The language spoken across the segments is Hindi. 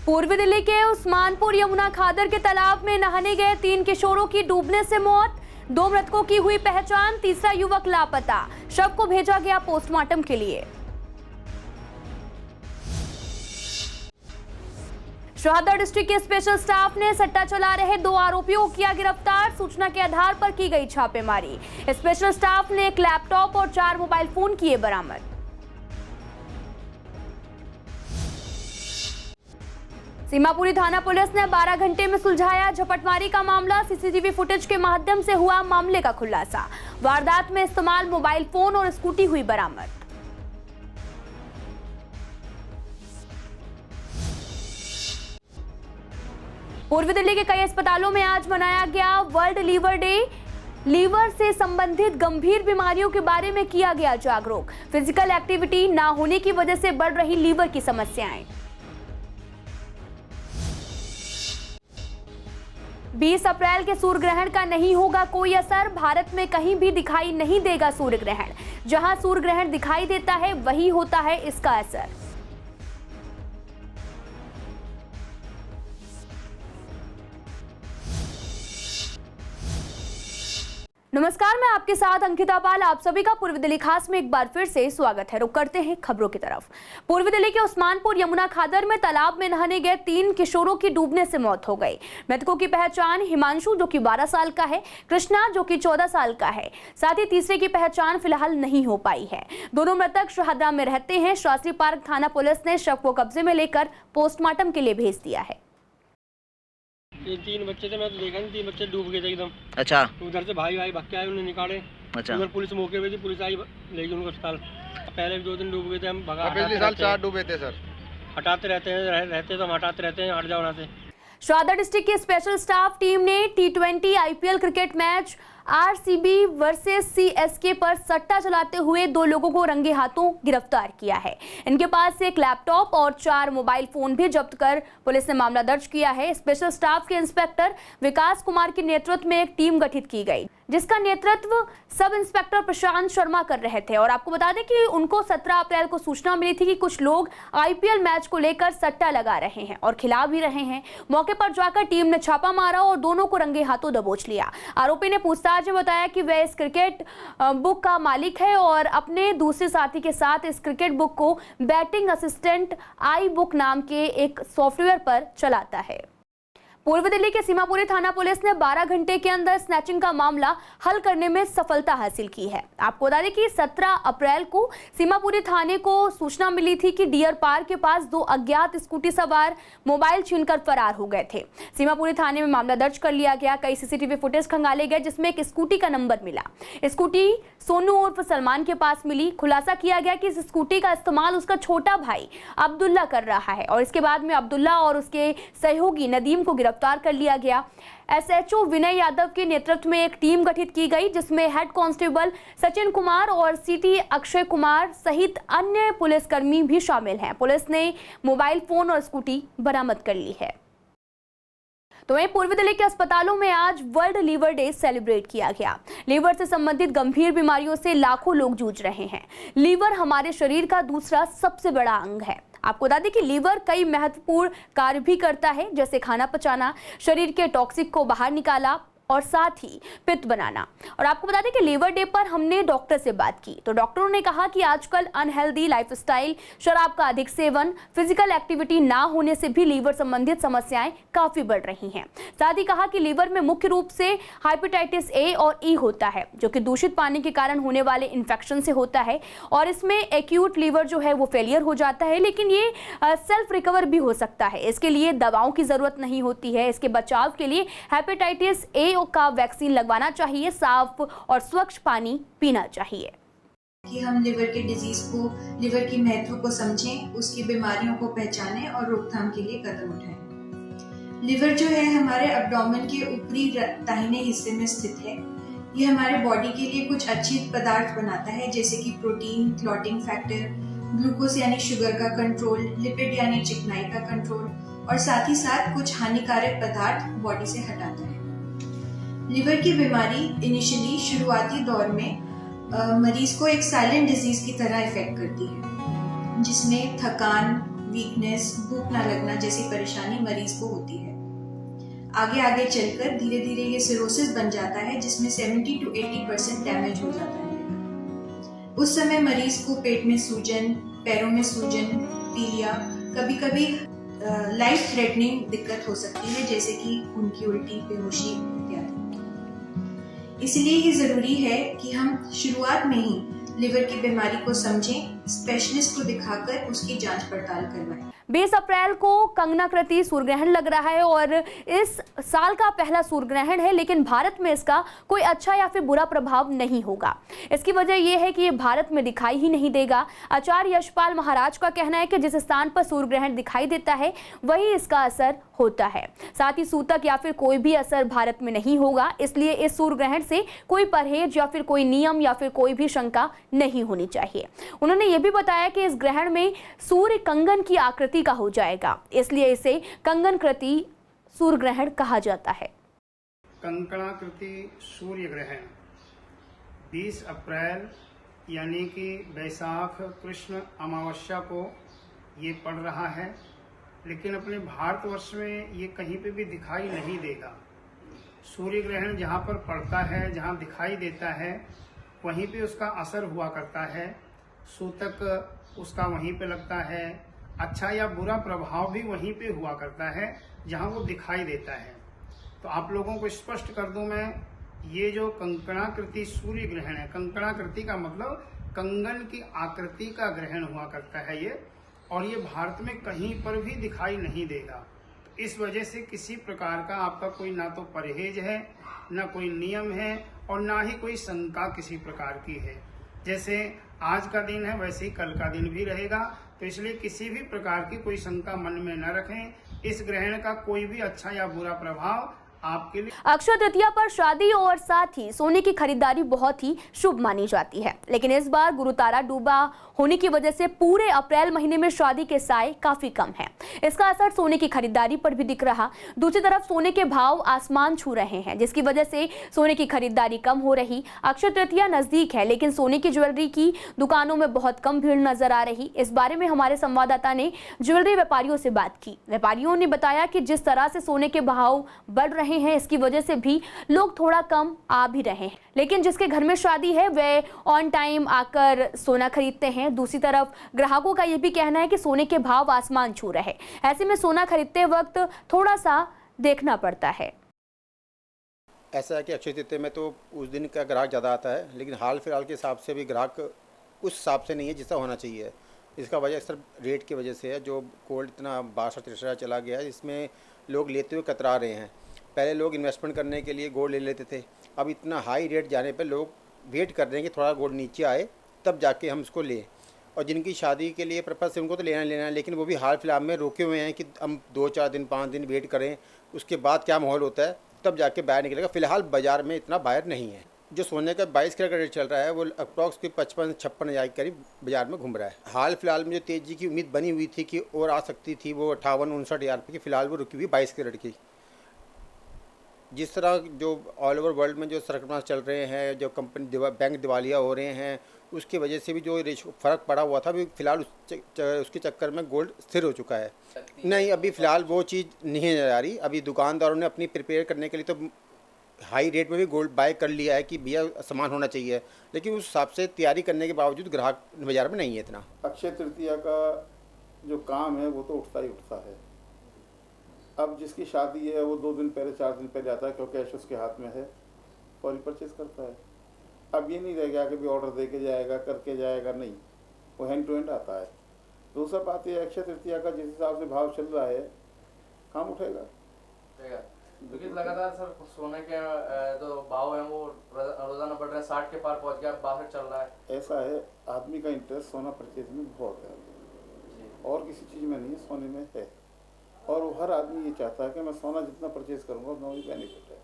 पूर्वी दिल्ली के उस्मानपुर यमुना खादर के तालाब में नहाने गए 3 किशोरों की डूबने से मौत। 2 मृतकों की हुई पहचान, तीसरा युवक लापता। शव को भेजा गया पोस्टमार्टम के लिए। शहादा डिस्ट्रिक्ट के स्पेशल स्टाफ ने सट्टा चला रहे 2 आरोपियों को किया गिरफ्तार। सूचना के आधार पर की गई छापेमारी। स्पेशल स्टाफ ने एक लैपटॉप और 4 मोबाइल फोन किए बरामद। सीमापुरी थाना पुलिस ने 12 घंटे में सुलझाया झपटमारी का मामला। सीसीटीवी फुटेज के माध्यम से हुआ मामले का खुलासा। वारदात में इस्तेमाल मोबाइल फोन और स्कूटी हुई बरामद। पूर्वी दिल्ली के कई अस्पतालों में आज मनाया गया वर्ल्ड लीवर डे। लीवर से संबंधित गंभीर बीमारियों के बारे में किया गया जागरूक। फिजिकल एक्टिविटी ना होने की वजह से बढ़ रही लीवर की समस्याएं। 20 अप्रैल के सूर्य ग्रहण का नहीं होगा कोई असर। भारत में कहीं भी दिखाई नहीं देगा सूर्य ग्रहण। जहां सूर्य ग्रहण दिखाई देता है वही होता है इसका असर। नमस्कार, मैं आपके साथ अंकिता पाल। आप सभी का पूर्वी दिल्ली खास में एक बार फिर से स्वागत है। रुक करते हैं खबरों की तरफ। पूर्वी दिल्ली के उस्मानपुर यमुना खादर में तालाब में नहाने गए 3 किशोरों की डूबने से मौत हो गई। मृतकों की पहचान हिमांशु जो कि 12 साल का है, कृष्णा जो कि 14 साल का है, साथ ही तीसरे की पहचान फिलहाल नहीं हो पाई है। दोनों मृतक शहादा में रहते हैं। शास्त्री पार्क थाना पुलिस ने शव को कब्जे में लेकर पोस्टमार्टम के लिए भेज दिया है। ये 3 बच्चे थे, मैं तो देखा नहीं, 3 बच्चे डूब गए थे एकदम। अच्छा। उधर से भाई भाग के आए, उन्हें निकाले। अच्छा। उधर पुलिस मौके पे थी, पुलिस आई ले गई उनको अस्पताल। पहले भी 2 दिन डूब गए थे, हम भगा। पिछले साल 4 डूबे थे सर। हटाते रहते हैं तो हम हटाते रहते हैं, हट जाओ वहाँ से। शहादा डिस्ट्रिक्ट की स्पेशल स्टाफ टीम ने T20 IPL cricket match RCB versus CSK पर सट्टा चलाते हुए 2 लोगों को रंगे हाथों गिरफ्तार किया है। इनके पास से एक लैपटॉप और 4 मोबाइल फोन भी जब्त कर पुलिस ने मामला दर्ज किया है। स्पेशल स्टाफ के इंस्पेक्टर विकास कुमार के नेतृत्व में एक टीम गठित की गई, जिसका नेतृत्व सब इंस्पेक्टर प्रशांत शर्मा कर रहे थे। और आपको बता दें कि उनको 17 अप्रैल को सूचना मिली थी कि कुछ लोग IPL मैच को लेकर सट्टा लगा रहे हैं और खिला भी रहे हैं। मौके पर जाकर टीम ने छापा मारा और दोनों को रंगे हाथों दबोच लिया। आरोपी ने पूछताछ में बताया कि वह इस क्रिकेट बुक का मालिक है और अपने दूसरे साथी के साथ इस क्रिकेट बुक को बैटिंग असिस्टेंट आई बुक नाम के एक सॉफ्टवेयर पर चलाता है। पूर्वी दिल्ली के सीमापुरी थाना पुलिस ने 12 घंटे के अंदर स्नैचिंग का मामला हल करने में सफलता हासिल की है। आपको बता दें कि 17 अप्रैल को सीमापुरी थाने को सूचना मिली थी कि डियर पार्क के पास 2 अज्ञात स्कूटी सवार मोबाइल छीनकर फरार हो गए थे। सीमापुरी थाने में मामला दर्ज कर लिया गया। कई CCTV फुटेज खंगाले गए, जिसमें एक स्कूटी का नंबर मिला। स्कूटी सोनू उर्फ सलमान के पास मिली। खुलासा किया गया कि इस स्कूटी का इस्तेमाल उसका छोटा भाई अब्दुल्ला कर रहा है और इसके बाद में अब्दुल्ला और उसके सहयोगी नदीम को गिरफ्तार कर लिया गया। SHO विनय यादव के नेतृत्व में एक टीम गठित की गई, जिसमें हेड कांस्टेबल सचिन कुमार और CT अक्षय कुमार सहित अन्य पुलिसकर्मी भी शामिल हैं। पुलिस ने मोबाइल फोन और स्कूटी बरामद कर ली है। तो वहीं पूर्वी दिल्ली के अस्पतालों में आज वर्ल्ड लीवर डे सेलिब्रेट किया गया। लीवर से संबंधित गंभीर बीमारियों से लाखों लोग जूझ रहे हैं। लीवर हमारे शरीर का दूसरा सबसे बड़ा अंग है। आपको बता दें कि लीवर कई महत्वपूर्ण कार्य भी करता है, जैसे खाना पचाना, शरीर के टॉक्सिक को बाहर निकाला और साथ ही पित्त बनाना। और आपको बता दें कि लीवर डे पर हमने डॉक्टर से बात की तो डॉक्टरों ने कहा कि आजकल अनहेल्दी लाइफस्टाइल, शराब का अधिक सेवन, फिजिकल एक्टिविटी ना होने से भी लीवर संबंधित समस्याएं काफी बढ़ रही हैं। साथ ही कहा कि लीवर में मुख्य रूप से हेपेटाइटिस A और E होता है, जो कि दूषित पानी के कारण होने वाले इन्फेक्शन से होता है और इसमें एक्यूट लीवर जो है वो फेलियर हो जाता है, लेकिन ये सेल्फ रिकवर भी हो सकता है। इसके लिए दवाओं की जरूरत नहीं होती है। इसके बचाव के लिए हेपेटाइटिस A का वैक्सीन लगवाना चाहिए, साफ और स्वच्छ पानी पीना चाहिए। कि हम लिवर के डिजीज को, लिवर की महत्व को समझें, उसकी बीमारियों को पहचानें और रोकथाम के लिए कदम उठाएं। लिवर जो है हमारे एब्डोमेन के ऊपरी दाहिने हिस्से में स्थित है। ये हमारे बॉडी के लिए कुछ अच्छे पदार्थ बनाता है, जैसे कि प्रोटीन, क्लॉटिंग फैक्टर, ग्लूकोज यानी शुगर का कंट्रोल, लिपिड यानी चिकनाई का कंट्रोल और साथ ही साथ कुछ हानिकारक पदार्थ बॉडी से हटाता है। लिवर की बीमारी इनिशियली शुरुआती दौर में मरीज को एक साइलेंट डिजीज की तरह इफेक्ट करती है, जिसमें थकान, वीकनेस, भूख ना लगना जैसी परेशानी मरीज को होती है। आगे आगे चलकर धीरे धीरे ये सिरोसिस बन जाता है, जिसमें 70 to 80% डैमेज हो जाता है। उस समय मरीज को पेट में सूजन, पैरों में सूजन, पीलिया, कभी कभी लाइफ थ्रेटनिंग दिक्कत हो सकती है, जैसे कि खून की उल्टी, बेहोशी इत्यादि। इसलिए ये जरूरी है कि हम शुरुआत में ही लिवर की बीमारी को समझें, स्पेशलिस्ट को दिखाकर उसकी जांच पड़ताल करवाएं। 20 अप्रैल को कंगना कृति सूर्यग्रहण लग रहा है और इस साल का पहला सूर्यग्रहण है, लेकिन भारत में इसका कोई अच्छा या फिर बुरा प्रभाव नहीं होगा। इसकी वजह यह है कि ये भारत में दिखाई ही नहीं देगा। आचार्य यशपाल महाराज का कहना है कि जिस स्थान पर सूर्यग्रहण दिखाई देता है वही इसका असर होता है। साथ ही सूतक या फिर कोई भी असर भारत में नहीं होगा, इसलिए इस सूर्यग्रहण से कोई परहेज या फिर कोई नियम या फिर कोई भी शंका नहीं होनी चाहिए। उन्होंने ये भी बताया कि इस ग्रहण में सूर्य कंगन की आकृति का हो जाएगा, इसलिए इसे कंगनकृति सूर्य ग्रहण कहा जाता है। कंकणाकृति सूर्य ग्रहण 20 अप्रैल यानी कि वैशाख कृष्ण अमावस्या को ये पड़ रहा है, लेकिन अपने भारतवर्ष में ये कहीं पे भी दिखाई नहीं देगा। सूर्य ग्रहण जहाँ पर पड़ता है, जहाँ दिखाई देता है, वहीं पे उसका असर हुआ करता है। सूतक उसका वहीं पे लगता है। अच्छा या बुरा प्रभाव भी वहीं पे हुआ करता है जहाँ वो दिखाई देता है। तो आप लोगों को स्पष्ट कर दूं मैं, ये जो कंकणाकृति सूर्य ग्रहण है, कंकणाकृति का मतलब कंगन की आकृति का ग्रहण हुआ करता है ये, और ये भारत में कहीं पर भी दिखाई नहीं देगा। तो इस वजह से किसी प्रकार का आपका कोई ना तो परहेज है, ना कोई नियम है, और ना ही कोई शंका किसी प्रकार की है। जैसे आज का दिन है वैसे ही कल का दिन भी रहेगा, तो इसलिए किसी भी प्रकार की कोई शंका मन में न रखें। इस ग्रहण का कोई भी अच्छा या बुरा प्रभाव आपके लिए। अक्षय तृतीया पर शादी और साथ ही सोने की खरीदारी बहुत ही शुभ मानी जाती है, लेकिन इस बार गुरुतारा डूबा होने की वजह से पूरे अप्रैल महीने में शादी के साए काफी कम है। इसका असर सोने की खरीदारी पर भी दिख रहा। दूसरी तरफ सोने के भाव आसमान छू रहे हैं, जिसकी वजह से सोने की खरीदारी कम हो रही। अक्षय तृतीया नजदीक है, लेकिन सोने की ज्वेलरी की दुकानों में बहुत कम भीड़ नजर आ रही। इस बारे में हमारे संवाददाता ने ज्वेलरी व्यापारियों से बात की। व्यापारियों ने बताया कि जिस तरह से सोने के भाव बढ़ रहे हैं, इसकी वजह से भी लोग थोड़ा कम आ भी रहे हैं, लेकिन जिसके घर में शादी है वे ऑन टाइम आकर सोना खरीदते हैं। दूसरी तरफ ग्राहकों का यह भी कहना है कि सोने के भाव आसमान छू रहे। ऐसे में सोना खरीदते वक्त थोड़ा सा देखना पड़ता है। ऐसा है कि अक्षय तृतीया में तो उस दिन का ग्राहक ज़्यादा आता है, लेकिन हाल फिलहाल के हिसाब से भी ग्राहक उस हिसाब से नहीं है जितना होना चाहिए। इसका वजह सिर्फ रेट की वजह से है। जो गोल्ड इतना 62-63 चला गया है, इसमें लोग लेते हुए कतरा रहे हैं। पहले लोग इन्वेस्टमेंट करने के लिए गोल्ड ले लेते थे, अब इतना हाई रेट जाने पर लोग वेट कर रहे हैं कि थोड़ा गोल्ड नीचे आए तब जाके हम इसको लें। और जिनकी शादी के लिए पर्पज़ से उनको तो लेना है, लेकिन वो भी हाल फिलहाल में रोके हुए हैं कि हम 2-4 दिन 5 दिन वेट करें, उसके बाद क्या माहौल होता है तब जाके बाहर निकलेगा। फिलहाल बाज़ार में इतना बाहर नहीं है। जो सोने का 22 कैरेट का रेट चल रहा है वो अप्रॉक्स 55-56 हज़ार के करीब बाजार में घूम रहा है। हाल फिलहाल में जो तेज़ी की उम्मीद बनी हुई थी कि और आ सकती थी, वो 58-59 हज़ार रुपये की, फिलहाल वो रुकी हुई 22 कैरेट की। जिस तरह जो ऑल ओवर वर्ल्ड में जो सरकमास चल रहे हैं, जो कंपनी बैंक दिवालिया हो रहे हैं, उसकी वजह से भी जो फ़र्क पड़ा हुआ था, अभी फ़िलहाल उसके चक्कर में गोल्ड स्थिर हो चुका है। नहीं, अभी फ़िलहाल वो चीज़ नहीं नज़र आ रही। अभी दुकानदारों ने अपनी प्रिपेयर करने के लिए तो हाई रेट में भी गोल्ड बाय कर लिया है कि भैया सामान होना चाहिए, लेकिन उस हिसाब से तैयारी करने के बावजूद ग्राहक बाज़ार में नहीं है इतना। अक्षय तृतीया का जो काम है वो तो उठता ही उठता है। अब जिसकी शादी है वो 2 दिन पहले 4 दिन पहले आता है, क्योंकि कैश उसके हाथ में है और ही परचेज करता है। अब ये नहीं रहेगा कि भी ऑर्डर दे के जाएगा, करके जाएगा, नहीं, वो हैंड टू हैंड आता है। दूसरा बात ये, अक्षय तृतीया का जिस हिसाब से भाव चल रहा है, काम उठेगा। क्योंकि लगातार सर सोने के जो भाव है वो रोजाना बढ़ रहे हैं, 60 के पार पहुंच गया, 62 चल रहा है। ऐसा है, आदमी का इंटरेस्ट सोना परचेज में बहुत है और किसी चीज़ में नहीं, सोने में है। और वो हर आदमी ये चाहता है कि मैं सोना जितना परचेज करूँगा उतना ही बेनिफिट है।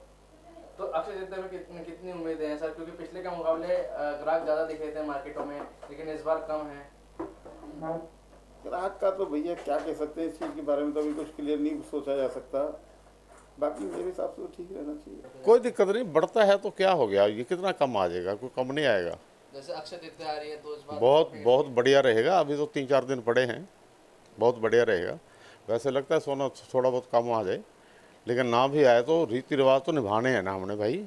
तो अक्षय तृतीया में कितनी उम्मीदें हैं सर? क्योंकि पिछले के मुकाबले ग्राहक ज़्यादा दिख रहे थे मार्केटों में, लेकिन इस बार कम है। ग्राहक का तो भैया क्या कह सकते हैं, इस चीज़ के बारे में तो अभी कुछ क्लियर नहीं सोचा जा सकता। बाकी मेरे हिसाब से तो ठीक रहना चाहिए। कोई दिक्कत नहीं, बढ़ता है तो क्या हो गया, ये कितना कम आ जाएगा, कोई कम नहीं आएगा। जैसे अक्षय तृतीया आ रही है तो इस बार बहुत बढ़िया रहेगा। अभी तो 3-4 दिन पड़े हैं, बहुत बढ़िया रहेगा। वैसे लगता है सोना थोड़ा बहुत कम आ जाए, लेकिन ना भी आए तो रीति रिवाज तो निभाने हैं ना हमने भाई।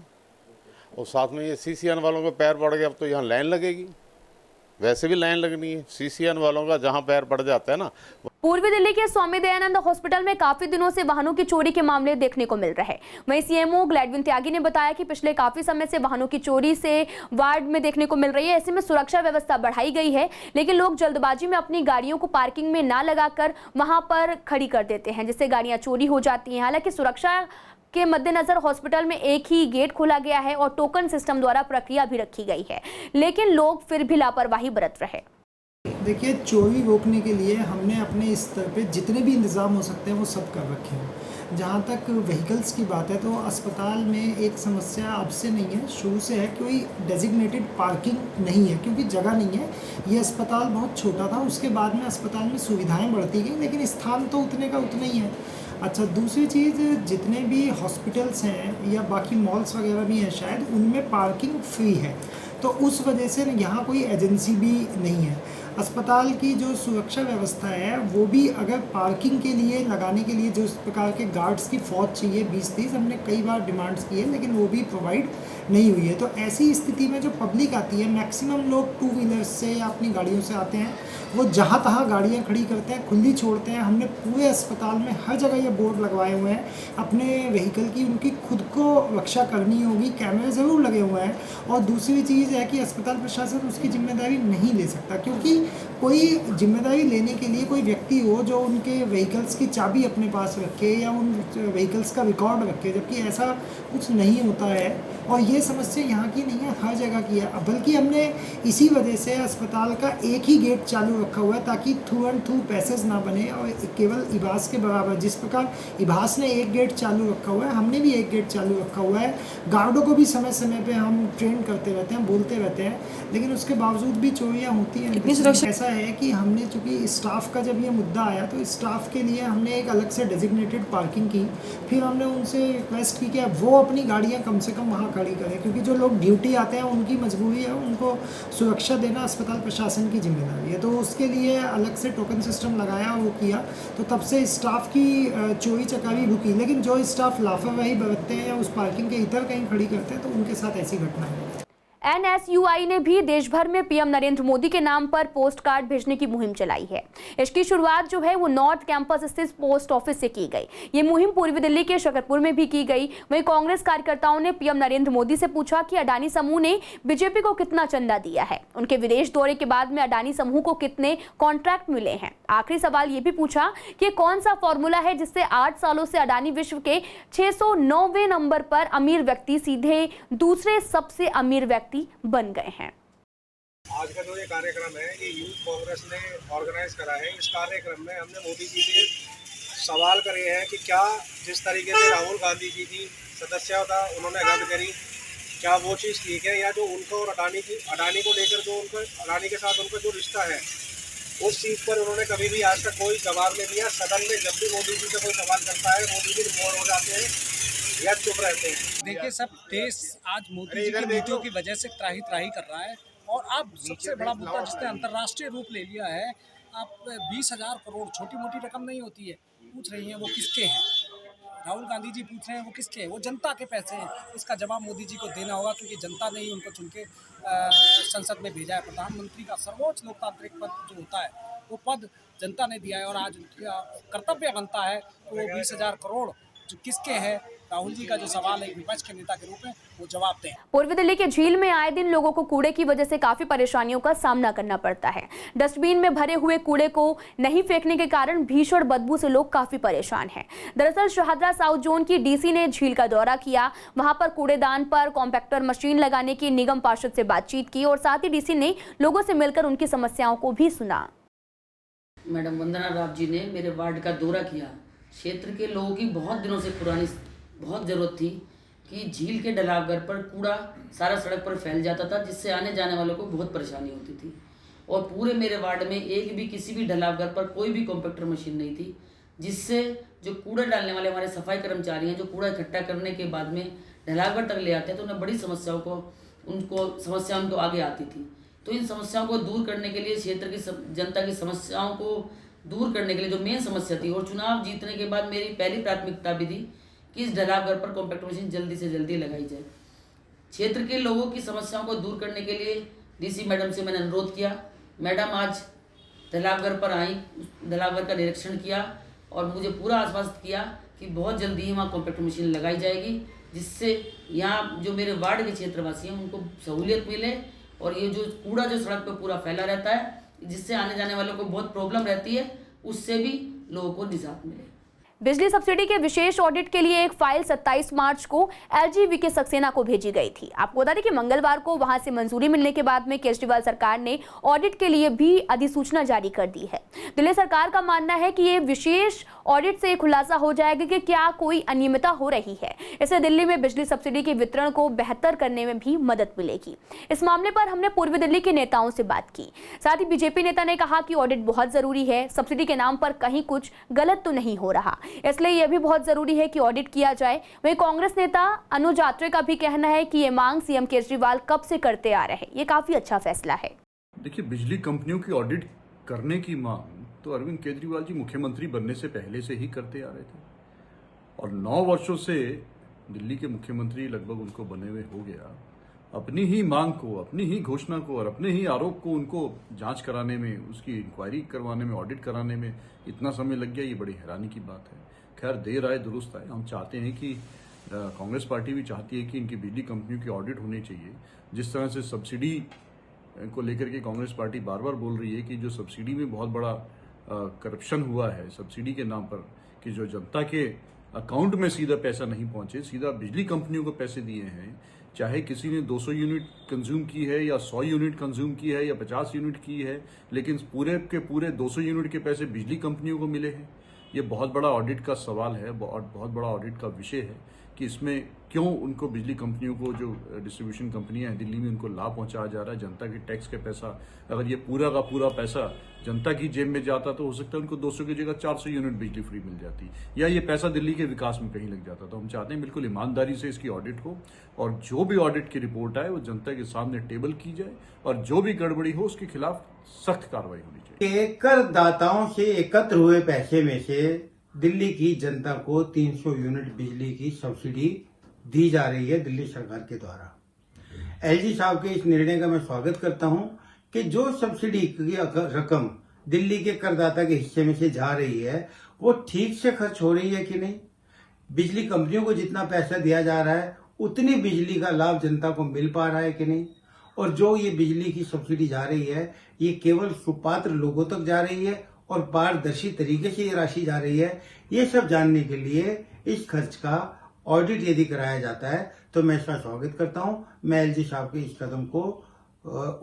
और साथ में ये सीसीएन वालों के पैर पड़ गए, अब तो यहाँ लाइन लगेगी, वैसे भी लाइन लगनी है। सीसीएन वालों का जहाँ पैर पड़ जाता है ना। पूर्वी दिल्ली के स्वामी दयानंद हॉस्पिटल में काफी दिनों से वाहनों की चोरी के मामले देखने को मिल रहे हैं। वहीं सीएमओ ग्लैडविन त्यागी ने बताया कि पिछले काफी समय से वाहनों की चोरी से वार्ड में देखने को मिल रही है। ऐसे में सुरक्षा व्यवस्था बढ़ाई गई है, लेकिन लोग जल्दबाजी में अपनी गाड़ियों को पार्किंग में ना लगाकर वहां पर खड़ी कर देते हैं, जिससे गाड़ियां चोरी हो जाती हैं। हालांकि सुरक्षा के मद्देनजर हॉस्पिटल में एक ही गेट खोला गया है और टोकन सिस्टम द्वारा प्रक्रिया भी रखी गई है, लेकिन लोग फिर भी लापरवाही बरत रहे। देखिए, चोरी रोकने के लिए हमने अपने स्तर पे जितने भी इंतज़ाम हो सकते हैं वो सब कर रखे हैं। जहाँ तक व्हीकल्स की बात है तो अस्पताल में एक समस्या अब से नहीं है, शुरू से है। कोई डेजिग्नेटेड पार्किंग नहीं है क्योंकि जगह नहीं है। ये अस्पताल बहुत छोटा था, उसके बाद में अस्पताल में सुविधाएं बढ़ती गई, लेकिन स्थान तो उतने का उतना ही है। अच्छा, दूसरी चीज़, जितने भी हॉस्पिटल्स हैं या बाकी मॉल्स वगैरह भी हैं शायद, उनमें पार्किंग फ्री है, तो उस वजह से यहाँ कोई एजेंसी भी नहीं है। अस्पताल की जो सुरक्षा व्यवस्था है वो भी अगर पार्किंग के लिए लगाने के लिए जो इस प्रकार के गार्ड्स की फौज चाहिए 20-30, हमने कई बार डिमांड्स की है, लेकिन वो भी प्रोवाइड नहीं हुई है। तो ऐसी स्थिति में जो पब्लिक आती है, मैक्सिमम लोग 2 व्हीलर्स से या अपनी गाड़ियों से आते हैं, वो जहाँ तहाँ गाड़ियाँ खड़ी करते हैं, खुली छोड़ते हैं। हमने पूरे अस्पताल में हर जगह ये बोर्ड लगवाए हुए हैं, अपने व्हीकल की उनकी खुद को रक्षा करनी होगी, कैमरे ज़रूर लगे हुए हैं। और दूसरी चीज़ है कि अस्पताल प्रशासन उसकी जिम्मेदारी नहीं ले सकता, क्योंकि कोई जिम्मेदारी लेने के लिए कोई व्यक्ति हो जो उनके व्हीकल्स की चाबी अपने पास रखे या उन व्हीकल्स का रिकॉर्ड रखे, जबकि ऐसा कुछ नहीं होता है। और ये समस्या यहाँ की नहीं है, हर जगह की है। बल्कि हमने इसी वजह से अस्पताल का एक ही गेट चालू रखा हुआ है ताकि थ्रू एंड थ्रू पैसेज ना बने और केवल इबास के बराबर। जिस प्रकार इबास ने एक गेट चालू रखा हुआ है, हमने भी एक गेट चालू रखा हुआ है। गार्डों को भी समय समय पे हम ट्रेन करते रहते हैं, बोलते रहते हैं, लेकिन उसके बावजूद भी चोरियाँ होती हैं। ऐसा है कि हमने, चूँकि स्टाफ का जब ये मुद्दा आया तो स्टाफ के लिए हमने एक अलग से डेजिग्नेटेड पार्किंग की। फिर हमने उनसे रिक्वेस्ट की कि वो अपनी गाड़ियाँ कम से कम वहाँ खड़ी करें, क्योंकि जो लोग ड्यूटी आते हैं उनकी मजबूरी है, उनको सुरक्षा देना अस्पताल प्रशासन की जिम्मेदारी है। तो उसके लिए अलग से टोकन सिस्टम लगाया, वो किया, तो तब से स्टाफ की चोरी चकारी रुकी। लेकिन जो स्टाफ लापरवाही बरतते हैं या उस पार्किंग के इधर कहीं खड़ी करते हैं तो उनके साथ ऐसी घटना है। NSUI ने भी देश भर में पीएम नरेंद्र मोदी के नाम पर पोस्ट कार्ड भेजने की मुहिम चलाई है। इसकी शुरुआत जो है वो नॉर्थ कैंपस स्थित पोस्ट ऑफिस से की गई। ये मुहिम पूर्वी दिल्ली के शकरपुर में भी की गई। वहीं कांग्रेस कार्यकर्ताओं ने पीएम नरेंद्र मोदी से पूछा कि अडानी समूह ने बीजेपी को कितना चंदा दिया है, उनके विदेश दौरे के बाद में अडानी समूह को कितने कॉन्ट्रैक्ट मिले हैं। आखिरी सवाल ये भी पूछा कि कौन सा फॉर्मूला है जिससे 8 सालों से अडानी विश्व के 609वें नंबर पर अमीर व्यक्ति सीधे दूसरे सबसे अमीर व्यक्ति बन गए हैं। आज का जो ये कार्यक्रम है, ये यूथ कांग्रेस ने ऑर्गेनाइज करा है। इस कार्यक्रम में हमने मोदी जी से सवाल करे हैं कि क्या जिस तरीके से राहुल गांधी जी की सदस्यता उन्होंने रद्द करी, क्या वो चीज़ ठीक है, या जो उनको और अडानी को लेकर जो उनको अडानी के साथ उनका जो रिश्ता है, उस चीज़ पर उन्होंने कभी भी आज तक कोई जवाब नहीं दिया। सदन में जब भी मोदी जी से कोई सवाल करता है, मोदी जी मौन हो जाते हैं या चुप रहते हैं। देखिए, सब देश आज मोदी जी की नीतियों की वजह से त्राही कर रहा है। और अब सबसे बड़ा मुद्दा जिसने अंतर्राष्ट्रीय रूप ले लिया है, आप 20,000 करोड़ छोटी मोटी रकम नहीं होती है। पूछ रही हैं वो किसके हैं, राहुल गांधी जी पूछ रहे हैं वो किसके हैं, वो जनता के पैसे हैं। इसका जवाब मोदी जी को देना होगा, क्योंकि जनता ने ही उनको चुन के संसद में भेजा है। प्रधानमंत्री का सर्वोच्च लोकतांत्रिक पद जो होता है, वो पद जनता ने दिया है और आज उनका कर्तव्य बनता है तो वो 20,000 करोड़ जो किसके हैं, राहुल जी का जो सवाल है विपक्ष के नेता के रूप में, वो जवाब दें। पूर्वी दिल्ली के झील में आए दिन लोगों को कूड़े की वजह से काफी परेशानियों का सामना करना पड़ता है। डस्टबिन में भरे हुए कूड़े को नहीं फेंकने के कारण भीषण बदबू से लोग काफी परेशान हैं। दरअसल शाहदरा साउथ जोन की डीसी ने झील का दौरा किया, वहां पर कूड़ेदान पर कॉम्पैक्टर मशीन लगाने की निगम पार्षद से बातचीत की और साथ ही डीसी ने लोगों से मिलकर उनकी समस्याओं को भी सुना। मैडम वंदना राव जी ने मेरे वार्ड का दौरा किया। क्षेत्र के लोगों की बहुत दिनों से पुरानी बहुत ज़रूरत थी कि झील के ढलावगर पर कूड़ा सारा सड़क पर फैल जाता था, जिससे आने जाने वालों को बहुत परेशानी होती थी। और पूरे मेरे वार्ड में एक भी किसी भी ढलावगर पर कोई भी कॉम्पैक्टर मशीन नहीं थी, जिससे जो कूड़ा डालने वाले हमारे सफाई कर्मचारी हैं, जो कूड़ा इकट्ठा करने के बाद में ढलावगर तक ले आते हैं, तो उन्हें बड़ी समस्याओं को उनको आगे आती थी। तो इन समस्याओं को दूर करने के लिए क्षेत्र की जनता की समस्याओं को दूर करने के लिए जो मेन समस्या थी, और चुनाव जीतने के बाद मेरी पहली प्राथमिकता भी थी कि इस ढलावघर पर कॉम्पैक्ट मशीन जल्दी से जल्दी लगाई जाए। क्षेत्र के लोगों की समस्याओं को दूर करने के लिए डीसी मैडम से मैंने अनुरोध किया। मैडम आज ढलावघर पर आई, ढलावघर का निरीक्षण किया और मुझे पूरा आश्वस्त किया कि बहुत जल्दी ही वहाँ कॉम्पैक्ट मशीन लगाई जाएगी, जिससे यहाँ जो मेरे वार्ड के क्षेत्रवासी हैं उनको सहूलियत मिले और ये जो कूड़ा जो सड़क पर पूरा फैला रहता है, जिससे आने जाने वालों को बहुत प्रॉब्लम रहती है, उससे भी लोगों को निजात मिले। बिजली सब्सिडी के विशेष ऑडिट के लिए एक फाइल 27 मार्च को एलजी वीके सक्सेना को भेजी गई थी। आपको बता दें कि मंगलवार को वहां से मंजूरी मिलने के बाद में केजरीवाल सरकार ने ऑडिट के लिए भी अधिसूचना जारी कर दी है। दिल्ली सरकार का मानना है कि ये विशेष ऑडिट से खुलासा हो जाएगा कि क्या कोई अनियमितता हो रही है। इससे दिल्ली में बिजली सब्सिडी के वितरण को बेहतर करने में भी मदद मिलेगी। इस मामले पर हमने पूर्वी दिल्ली के नेताओं से बात की। साथ ही बीजेपी नेता ने कहा कि ऑडिट बहुत जरूरी है, सब्सिडी के नाम पर कहीं कुछ गलत तो नहीं हो रहा, इसलिए यह भी बहुत जरूरी है कि ऑडिट किया जाए। वहीं कांग्रेस नेता अनुज आत्रे का भी कहना है कि ये मांग सीएम केजरीवाल कब से करते आ रहे हैं, ये काफी अच्छा फैसला है। देखिए, बिजली कंपनियों की ऑडिट करने की मांग तो अरविंद केजरीवाल जी मुख्यमंत्री बनने से पहले से ही करते आ रहे थे और 9 वर्षों से दिल्ली के मुख्यमंत्री लगभग उनको बने हुए हो गया। अपनी ही मांग को, अपनी ही घोषणा को और अपने ही आरोप को उनको जांच कराने में, उसकी इंक्वायरी करवाने में, ऑडिट कराने में इतना समय लग गया, ये बड़ी हैरानी की बात है। खैर, देर आए दुरुस्त आए। हम चाहते हैं कि कांग्रेस पार्टी भी चाहती है कि इनकी बिजली कंपनियों की ऑडिट होनी चाहिए। जिस तरह से सब्सिडी को लेकर के कांग्रेस पार्टी बार बार बोल रही है कि जो सब्सिडी में बहुत बड़ा करप्शन हुआ है सब्सिडी के नाम पर, कि जो जनता के अकाउंट में सीधा पैसा नहीं पहुंचे, सीधा बिजली कंपनियों को पैसे दिए हैं, चाहे किसी ने 200 यूनिट कंज्यूम की है या 100 यूनिट कंज्यूम की है या 50 यूनिट की है, लेकिन पूरे के पूरे 200 यूनिट के पैसे बिजली कंपनियों को मिले हैं। ये बहुत बड़ा ऑडिट का सवाल है, बहुत बड़ा ऑडिट का विषय है कि इसमें क्यों उनको बिजली कंपनियों को, जो डिस्ट्रीब्यूशन कंपनियां हैं दिल्ली में, उनको लाभ पहुंचाया जा रहा है। जनता के टैक्स के पैसा, अगर ये पूरा का पूरा पैसा जनता की जेब में जाता तो हो सकता है उनको 200 की जगह 400 यूनिट बिजली फ्री मिल जाती, या ये पैसा दिल्ली के विकास में कहीं लग जाता। तो हम चाहते हैं बिल्कुल ईमानदारी से इसकी ऑडिट हो और जो भी ऑडिट की रिपोर्ट आए वो जनता के सामने टेबल की जाए और जो भी गड़बड़ी हो उसके खिलाफ सख्त कार्रवाई होनी चाहिए। करदाताओं से एकत्र हुए पैसे में से दिल्ली की जनता को 300 यूनिट बिजली की सब्सिडी दी जा रही है दिल्ली सरकार के द्वारा। एलजी साहब के इस निर्णय का मैं स्वागत करता हूं कि जो सब्सिडी की रकम दिल्ली के करदाता के हिस्से में से जा रही है वो ठीक से खर्च हो रही है कि नहीं। बिजली कंपनियों को जितना पैसा दिया जा रहा है उतनी बिजली का लाभ जनता को मिल पा रहा है कि नहीं, और जो ये बिजली की सब्सिडी जा रही है ये केवल सुपात्र लोगों तक जा रही है और पारदर्शी तरीके से ये राशि जा रही है। ये सब जानने के लिए इस खर्च का ऑडिट यदि कराया जाता है तो मैं इसका स्वागत करता हूं। मैं एलजी साहब के इस कदम को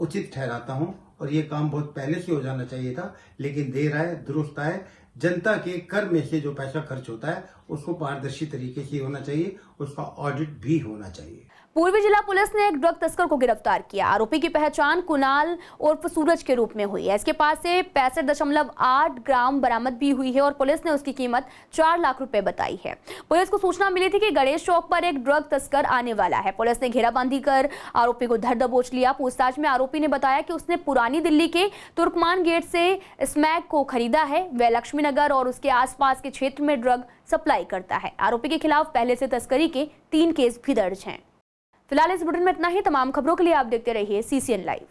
उचित ठहराता हूं और ये काम बहुत पहले से हो जाना चाहिए था, लेकिन देर आए दुरुस्त आए। जनता के कर में से जो पैसा खर्च होता है उसको पारदर्शी तरीके से होना चाहिए, उसका ऑडिट भी होना चाहिए। पूर्वी जिला पुलिस ने एक ड्रग तस्कर को गिरफ्तार किया। आरोपी की पहचान कुणाल उर्फ सूरज के रूप में हुई है। इसके पास से 65.8 ग्राम बरामद भी हुई है और पुलिस ने उसकी कीमत 4 लाख रुपए बताई है। पुलिस को सूचना मिली थी कि गणेश चौक पर एक ड्रग तस्कर आने वाला है। पुलिस ने घेराबंदी कर आरोपी को धर दबोच लिया। पूछताछ में आरोपी ने बताया कि उसने पुरानी दिल्ली के तुर्कमान गेट से स्मैक को खरीदा है। वह लक्ष्मी नगर और उसके आसपास के क्षेत्र में ड्रग सप्लाई करता है। आरोपी के खिलाफ पहले से तस्करी के 3 केस भी दर्ज हैं। फिलहाल इस बुलेटिन में इतना ही। तमाम खबरों के लिए आप देखते रहिए CCN लाइव।